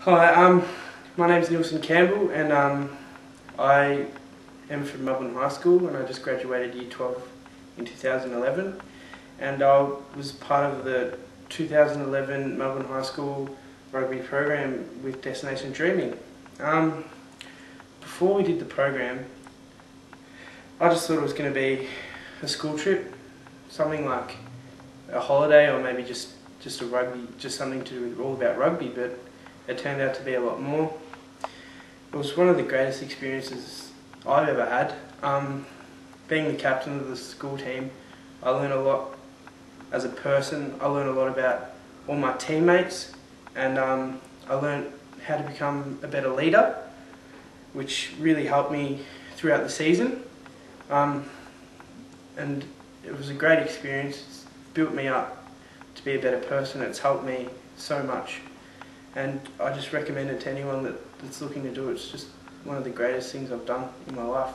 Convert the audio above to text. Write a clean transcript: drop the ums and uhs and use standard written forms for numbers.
Hi, my name's Nielsen Campbell and I am from Melbourne High School and I just graduated Year 12 in 2011 and I was part of the 2011 Melbourne High School rugby program with Destination Dreaming. Before we did the program, I just thought it was going to be a school trip, something like a holiday or maybe just something to do all about rugby, but it turned out to be a lot more. It was one of the greatest experiences I've ever had. Being the captain of the school team, I learned a lot as a person. I learned a lot about all my teammates, and I learned how to become a better leader, which really helped me throughout the season. And it was a great experience. It's built me up to be a better person. It's helped me so much. And I just recommend it to anyone that's looking to do it. It's just one of the greatest things I've done in my life.